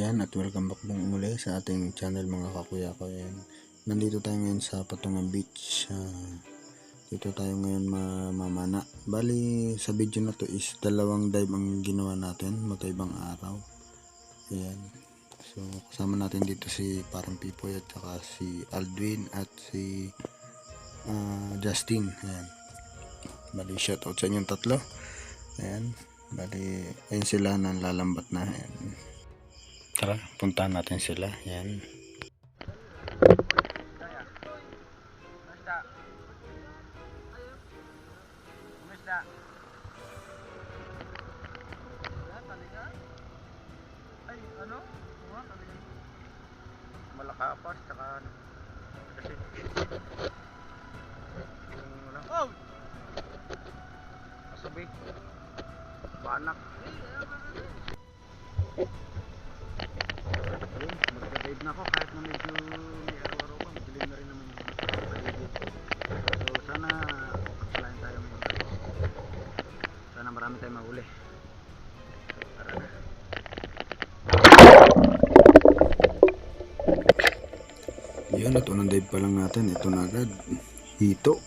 Ayan, at welcome back mong muli sa ating channel mga kakuya ko. Ayan, nandito tayo ngayon sa Patungan Beach. Dito tayo ngayon mamana. Bali, sa video na to is dalawang dive ang ginawa natin magkaibang araw. Ayan, so kasama natin dito si Parang Pipoy at saka si Aldwin at si Justin. Ayan, bali shoutout sa inyong tatlo. Ayan, bali ayun sila nanlalambat na. Ayan, tara, puntahan natin sila. Yan. Ay, ano? Malakapas, tsaka ano? Kasi yung wala. Oh! Kasabi. Banak. Ayun, magka-dive na ako kahit na medyo may araw-araw pa. Madilim na rin naman yung paligid. So sana pagpalain tayo ngayon. Sana marami tayong mahuli. So tara na. Yun, at unang dive pa lang natin. Ito na agad. Hito.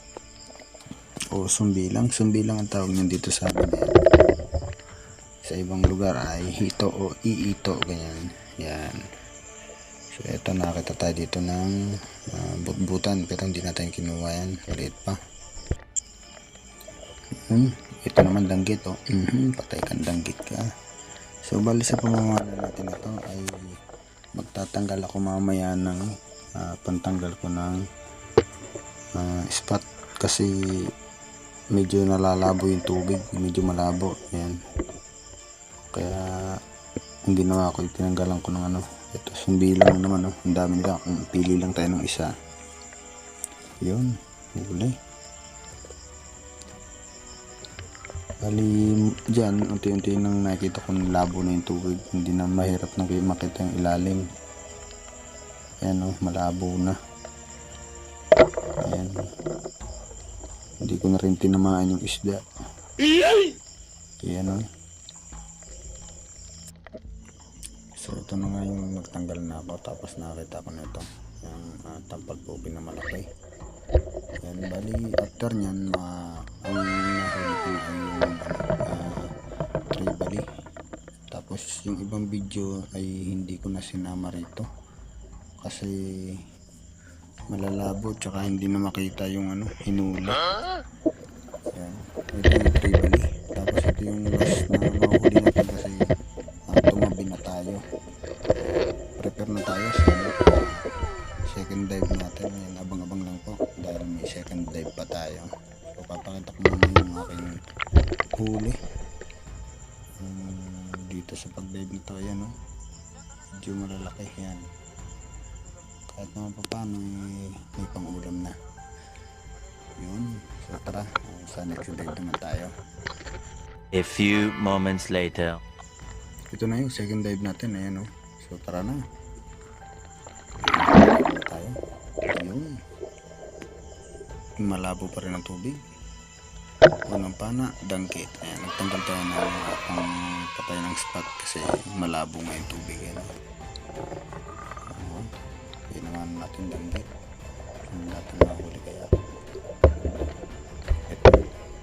O sumbilang. Sumbilang ang tawag niyan dito sa amin. Sa ibang lugar ay hito o iito. Ganyan. Yan. So ito, nakakita tayo dito ng butbutan. Pero hindi natin kinuha yan. Maliit pa. Ito naman danggit. Oh. Patay kang danggit ka. So bali sa pamamana natin ito ay magtatanggal ako mamaya ng pantanggal ko ng spot kasi medyo nalalabo yung tubig, medyo malabo. Yan, kaya ang ginawa ko, tinanggalan ko ng ano, ito sumbilang naman. Oh, ang dami nila. Pili lang tayo ng isa. Yun, huli. Bali dyan, unti-unti nang nakikita ko ng labo na yung tubig, hindi na mahirap nang makita yung ilalim. Ayan o, malabo na. Ayan. Hindi ko na rin tinamaan yung isda. Ayan o. So ito na nga yung nagtanggal na ako. Tapos nakakita ko na ito. Yung tampal po pinamalaki. Ayan, bali after nyan, ang nahuli ko na ay yung tribali. Tapos yung ibang video ay hindi ko na sinama rito kasi malalabo, tsaka hindi na makita yung ano, hinuli. Ayan, ito yung tribali. Tapos ito yung last na mahuli natin kasi tumabi na tayo. Prepare na tayo sa second dive natin. Ayan, abang-abang lang po dahil may second dive pa tayo. So papakita ko muna yung aking huli dito sa pag-dive nito. Ayan o, medyo malalaki. Yan, kahit naman pa paano may pang-ulam na. Yun, so tara, sa next dive naman tayo. A few moments later. Ito na yung second dive natin. Ayan o, so tara na. Tayo. Yun, malabo pa rin ang tubig. Unang pana, dangkit. Ayan, nagtanggal tayo ng patay ng spot kasi malabo nga yung tubig. Ayan, naman natin danggit. Hindi natin nahuli kaya.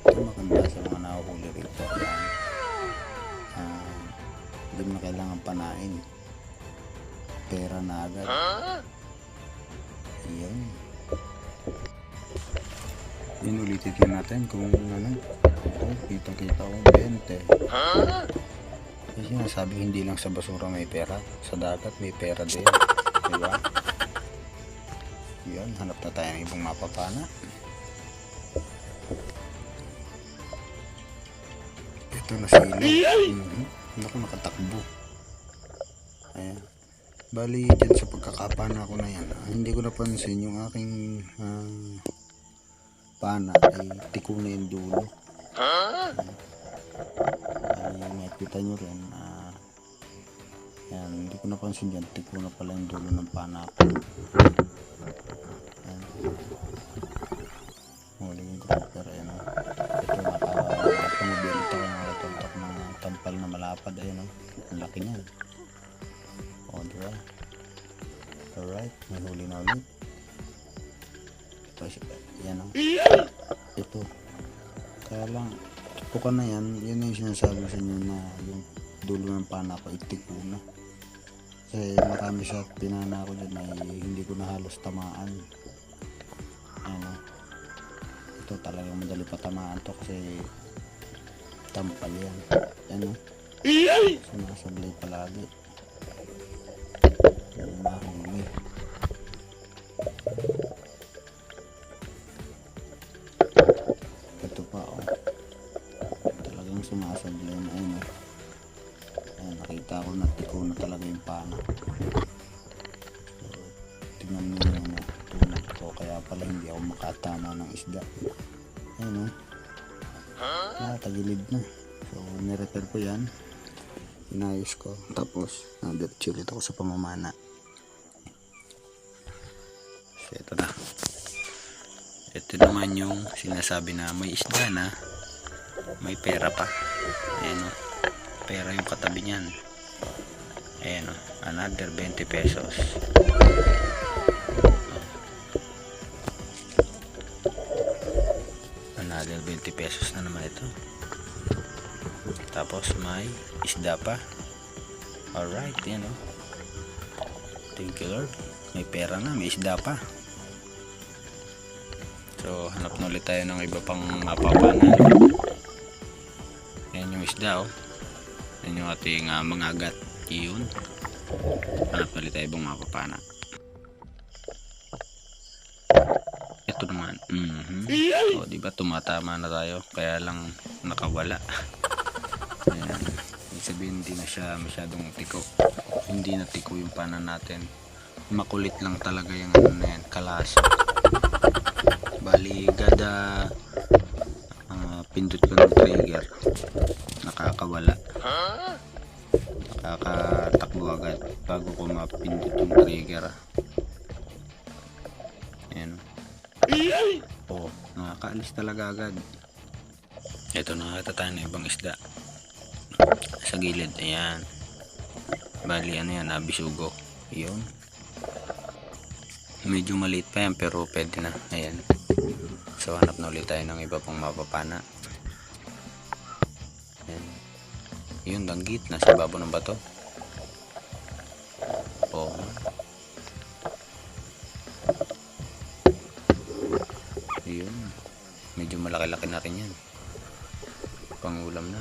Ito maganda sa mga nahuli rito. Hindi mo na kailangan panain. Pera na agad. Iyan. Yan, ulitin natin kung ano. Ito, kita ko 20. Kasi sabi hindi lang sa basura may pera. Sa dagat may pera din. Diba? Yan, hanap na tayo ng ibang mapapana. Ito na sila. Naku, nakatakbo. Ayan. Bali dyan sa pagkakapana ko na yan, hindi ko napansin yung aking pana ay tiko na yung dulo. Ay makita nyo rin, yan, hindi ko napansin dyan, tiko na pala yung dulo ng pana ko. Huling grouper. Ayan o, ito nakatumubili ito, nakatuntok ng tampal na malapad. Ayan o, ang laki niyan. O Yan o. Ito. Kaya lang, tutukan na yan. Yan yung sinasabi sa inyo na yung dulo ng pana ko itiko na. Kasi marami sa pinana ko dyan ay hindi ko na halos tamaan. Ano. Ito talagang madali patamaan to kasi tampal yan. Ano. Sumasablay palagi. Yan mahuli. Ito pa oh. Talagang sumasablay na yun oh. Ayan, nakita ko na tiko na talaga yung pana. So, tingnan nyo yung tunag ko. Kaya pala hindi ako makatama ng isda. Ayan oh. Tagilid na. So nirepair ko yan. Inayos ko. Tapos diretso ulit ako sa pamamana. So ito na. Ito naman yung sinasabi na may isda na. May pera pa. Ayan o. Pera yung katabi niyan. Ayan o. Another 20 pesos. Another 20 pesos na naman ito. Tapos may isda pa. Alright, yan o. Thank you Lord. May pera na, may isda pa. So hanap na ulit tayo ng iba pang mapapanan. Yan yung isda o. Yan yung ating mga agat. Yun. Hanap na ulit tayo ibang mapapana. Ito naman. O diba tumatama na tayo. Kaya lang nakawala. Ayan. Ibig sabihin hindi na siya masyadong tiko. Hindi na tiko yung pana natin. Makulit lang talaga yung ano na yan, kalaso. Bali gada pindot ko ng trigger, nakakawala. Nakakatakbo agad bago ko mapindot yung trigger. Ayan. Oh, nakakaalis talaga agad. Ito, nakakita tayo ng ibang isda sa gilid. Ayan, bali ano yan, abisugo. Yun, medyo maliit pa yan pero pwede na. Ayan, so hanap na ulit tayo ng iba pang mapapana. Ayan. Yun, danggit nasa babo ng bato. Oh, yun, medyo malaki-laki na rin yan, pangulam na.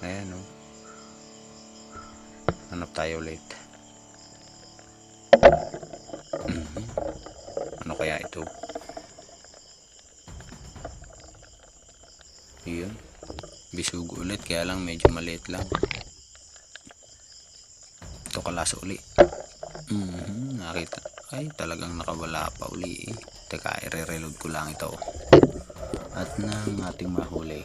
Ayan o. Hanap tayo ulit. Ano kaya ito? Yun, bisugo ulit, kaya lang medyo maliit lang. Ito kalaso uli. Nakita. Ay, talagang nakawala pa uli eh. Teka, i-reload ko lang ito. At nang ating mahuli.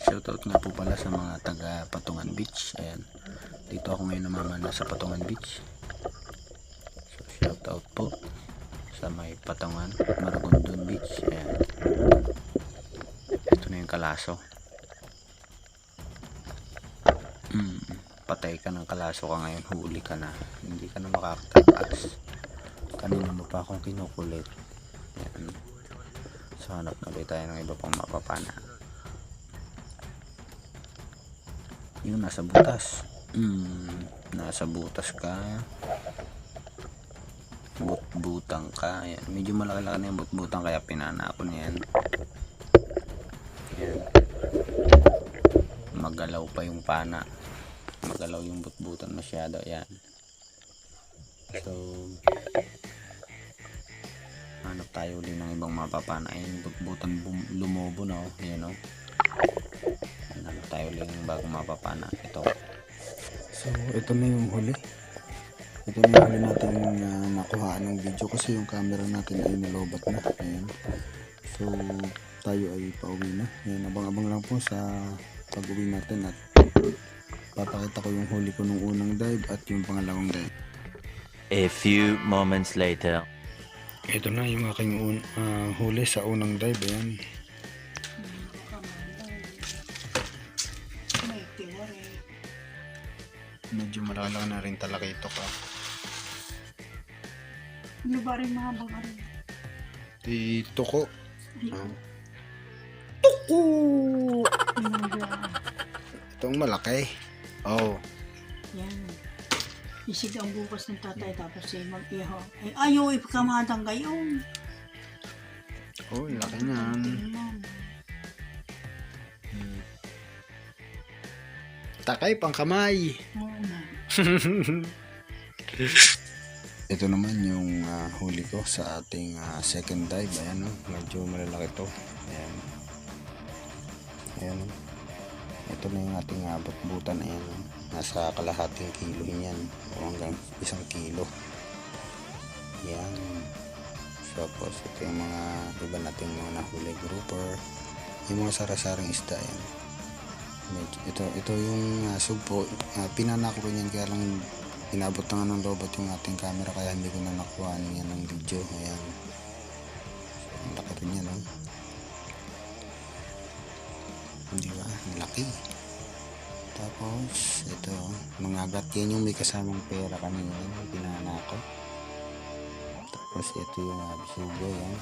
Shoutout nga po pala sa mga taga Patungan Beach. Ayan, dito ako ngayon namamana sa Patungan Beach. So shoutout po sa may Patungan, Maragondon Beach. Ayan, ito na yung kalaso. Patay ka ng kalaso ka ngayon, huli ka na, hindi ka na makakatakas. Kanina mo pa akong kinukulit. Ayan. So hanap na ulit tayo ng iba pang mapapana. Yun, nasa butas. Nasa butas ka. Butang ka. Ayan. Medyo malaki-laki na yung butang kaya pinana ako niyan. Ayan. Magalaw pa yung pana. Magalaw yung butbutan masyado. Ayan. So hanap tayo ulit ng ibang mapapana. Ayan, butbutan lumobo na oh. Ayan oh. Hanap tayo ulit ng bagong mapapana. Ito. So ito na yung huli. Ito na yung huli natin nakuhaan ng video kasi yung camera natin ay nalobat na. Ayan. So tayo ay pauwi na. Ayan, abang-abang lang po sa pag-uwi natin at papakita ko yung huli ko nung unang dive at yung pangalawang dive. A few moments later. Ito na yung aking huli sa unang dive. Ayan. medyo malalaki na rin talaga ito ka. Ano ba rin mahabang rin? Ito ko. Ay, Ah. tuko! Ano ba? Itong malaki. Oh. Yan. Isig ang bukas ng tatay tapos mag-iho. Ay, ayaw, ipakamadang gayon. Oh, laki niyan. Tingnan. Takay pang kamay. Oo na. Ito naman yung huli ko sa ating second dive. Ayan, medyo malalaki to. Ayan. Ayan. Ito na yung ating butbutan. Ayan. Nasa kalahating kilo yan. O hanggang 1 kilo. Ayan. Tapos ito yung mga iba nating mga nahuli grouper. Yung mga sarasaring isda. Ayan. Ito yung sugpo. Pinanak ko yan kaya lang inabot na nga ng lobot yung ating camera kaya hindi ko na nakuha yan ng video. Ayan. So, ang laki rin yan, oh. Hindi ba? Ang laki. Tapos, ito, mangagat yan yung may kasamang pera kanina yung pinanak ko. Tapos, ito yung bisugo, yan.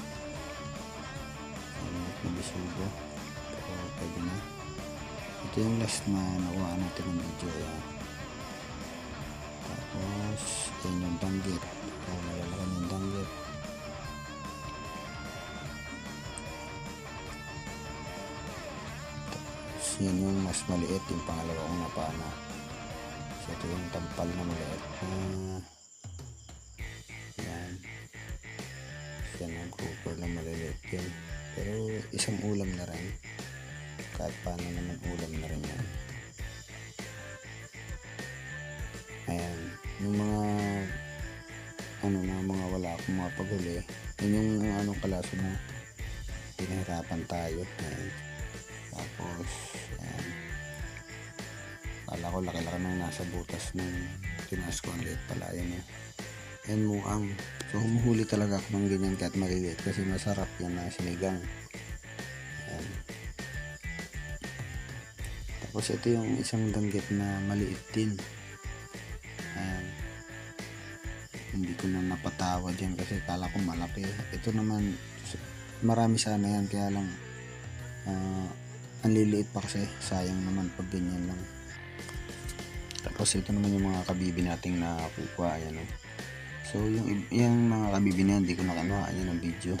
Yung bisugo. Pero, pwede na. Ito yung last na nakuha natin ng video, yan. Tapos, yan yung danggit. Malalaki yung danggit. Tapos, yan yung mas maliit, yung pangalawa kong napana. So, ito yung tampal na maliit. Yan. Yan ang grouper na maliliit yan. Pero, isang ulam na rin. Kahit paano naman ulam na rin yan. Ayan, yung mga wala akong mga paghuli, yun yung kalaso na pinahirapan tayo. Ayan. Tapos, ayan. Kala ko laki-laki nang nasa butas ng tinaas ko, ang liit pala. Ayan, ayan muang. So, humuhuli talaga ako ng ganyan kahit maliliit kasi masarap yan na sinigang. Ayan. Tapos, ito yung isang danggit na maliit din. Ayan. Hindi ko na napatawad yan kasi kala ko malaki. Ito naman marami sana yan kaya lang ang liliit pa kasi sayang naman pag ganyan lang. Tapos ito naman yung mga kabibi nating nakukuha. Ayan, oh. So yung mga kabibi na yan hindi ko nakanuhaan yan ng video.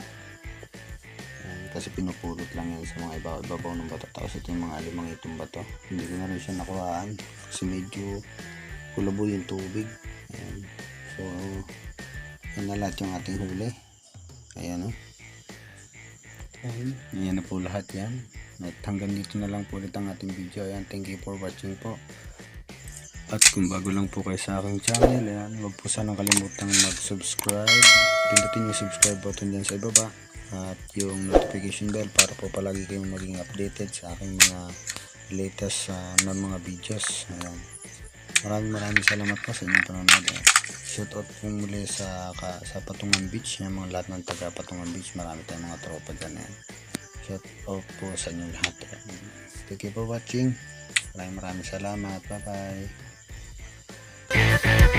Ayan, kasi pinupulot lang yan sa mga ibabaw ng bato. Tapos ito yung mga limang itong bato. Hindi ko na rin siya nakuhaan kasi medyo kulabo yung tubig. Ayan. So, yan na lahat yung ating huli. Ayan, oh. Ayan na po lahat yan. At hanggang dito na lang po ulit ang ating video. Ayan, thank you for watching po. At kung bago lang po kayo sa aking channel, ayan, huwag po sanang kalimutang mag-subscribe. Pindutin yung subscribe button dyan sa ibaba. At yung notification bell para po palagi kayong maging updated sa aking mga latest na mga videos. Ayan. Maraming salamat po sa inyong panonood. Shoutout po muli sa Patungan Beach, yung mga lahat ng taga Patungan Beach. Marami tayong mga tropa dyan. Shoutout po sa inyong lahat. Thank you for watching. Maraming salamat. Bye bye.